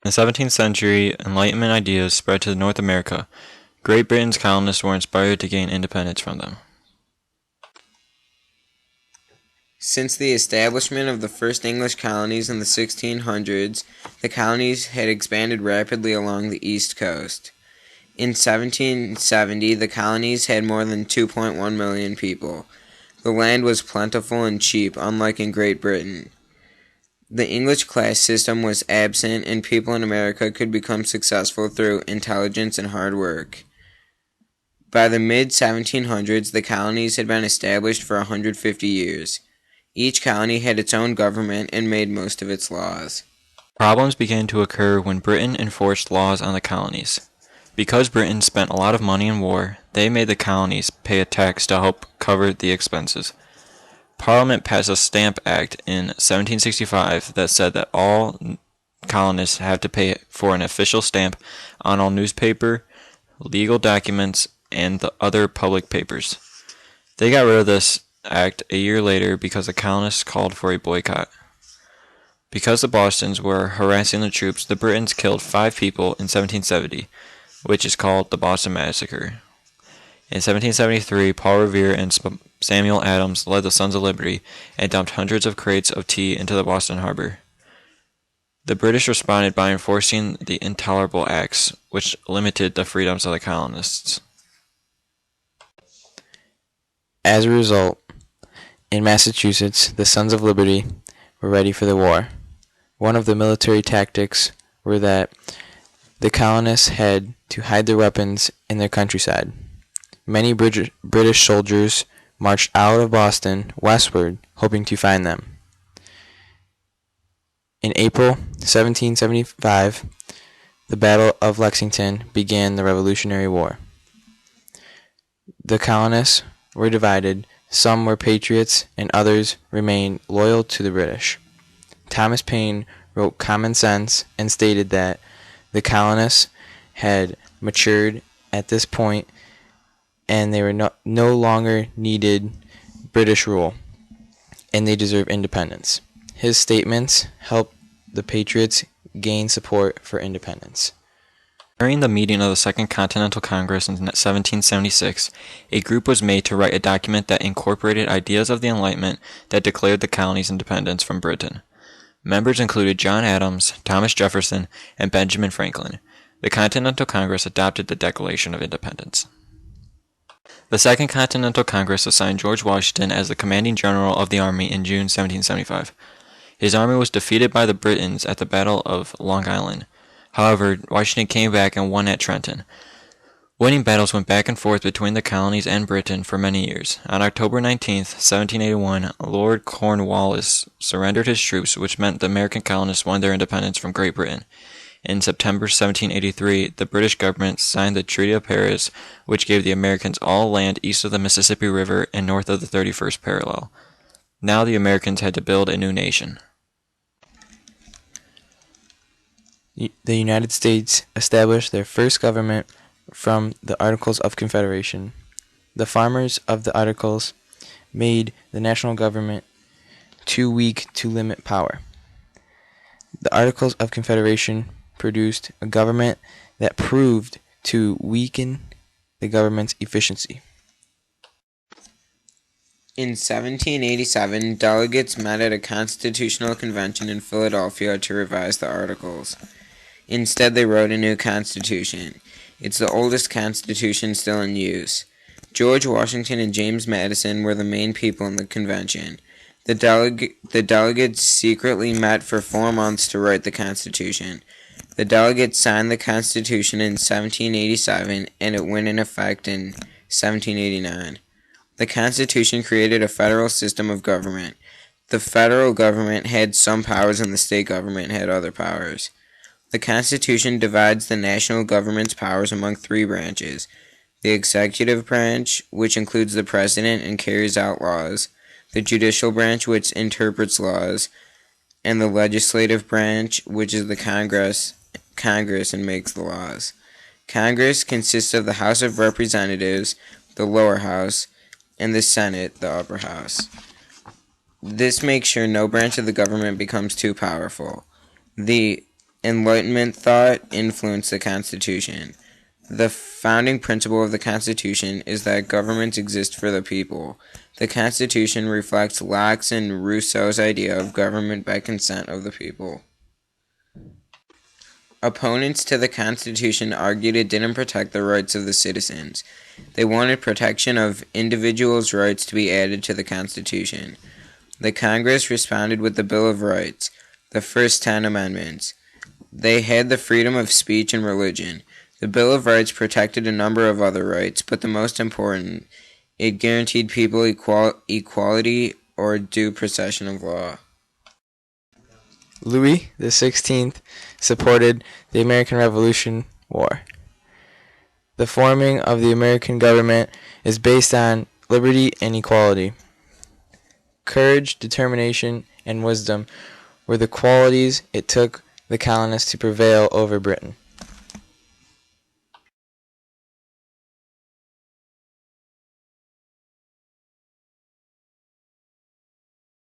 In the 17th century, Enlightenment ideas spread to North America. Great Britain's colonists were inspired to gain independence from them. Since the establishment of the first English colonies in the 1600s, the colonies had expanded rapidly along the East Coast. In 1770, the colonies had more than 2.1 million people. The land was plentiful and cheap, unlike in Great Britain. The English class system was absent, and people in America could become successful through intelligence and hard work. By the mid-1700s, the colonies had been established for 150 years. Each colony had its own government and made most of its laws. Problems began to occur when Britain enforced laws on the colonies. Because Britain spent a lot of money in war, they made the colonies pay a tax to help cover the expenses. Parliament passed a Stamp Act in 1765 that said that all colonists have to pay for an official stamp on all newspaper, legal documents, and the other public papers. They got rid of this act a year later because the colonists called for a boycott. Because the Bostons were harassing the troops, the Britons killed 5 people in 1770, which is called the Boston Massacre. In 1773, Paul Revere and Samuel Adams led the Sons of Liberty and dumped hundreds of crates of tea into the Boston harbor. The British responded by enforcing the Intolerable Acts, which limited the freedoms of the colonists. As a result, in Massachusetts, the Sons of Liberty were ready for the war. One of the military tactics were that the colonists had to hide their weapons in their countryside. Many British soldiers marched out of Boston westward, hoping to find them. In April 1775, the Battle of Lexington began the Revolutionary War. The colonists were divided. Some were patriots and others remained loyal to the British. Thomas Paine wrote Common Sense and stated that the colonists had matured at this point and they were no longer needed British rule, and they deserve independence. His statements helped the patriots gain support for independence. During the meeting of the Second Continental Congress in 1776, a group was made to write a document that incorporated ideas of the Enlightenment that declared the colonies' independence from Britain. Members included John Adams, Thomas Jefferson, and Benjamin Franklin. The Continental Congress adopted the Declaration of Independence. The Second Continental Congress assigned George Washington as the commanding general of the army in June 1775. His army was defeated by the Britons at the Battle of Long Island. However, Washington came back and won at Trenton. Winning battles went back and forth between the colonies and Britain for many years. On October 19, 1781, Lord Cornwallis surrendered his troops, which meant the American colonists won their independence from Great Britain. In September 1783, the British government signed the Treaty of Paris, which gave the Americans all land east of the Mississippi River and north of the 31st parallel. Now the Americans had to build a new nation. The United States established their first government from the Articles of Confederation. The farmers of the Articles made the national government too weak to limit power. The Articles of Confederation produced a government that proved to weaken the government's efficiency. In 1787, delegates met at a constitutional convention in Philadelphia to revise the Articles. Instead, they wrote a new constitution. It's the oldest constitution still in use. George Washington and James Madison were the main people in the convention. The delegates secretly met for 4 months to write the Constitution. The delegates signed the Constitution in 1787, and it went in effect in 1789. The Constitution created a federal system of government. The federal government had some powers and the state government had other powers. The Constitution divides the national government's powers among 3 branches: the executive branch, which includes the president and carries out laws, the judicial branch, which interprets laws, and the legislative branch, which is the Congress and makes the laws. Congress consists of the House of Representatives, the lower house, and the Senate, the upper house. This makes sure no branch of the government becomes too powerful. The Enlightenment thought influenced the Constitution. The founding principle of the Constitution is that governments exist for the people. The Constitution reflects Locke's and Rousseau's idea of government by consent of the people. Opponents to the Constitution argued it didn't protect the rights of the citizens. They wanted protection of individuals' rights to be added to the Constitution. The Congress responded with the Bill of Rights, the first 10 amendments. They had the freedom of speech and religion. The Bill of Rights protected a number of other rights, but the most important, it guaranteed people equality or due procession of law. Louis XVI supported the American Revolution War. The forming of the American government is based on liberty and equality. Courage, determination, and wisdom were the qualities it took the colonists to prevail over Britain.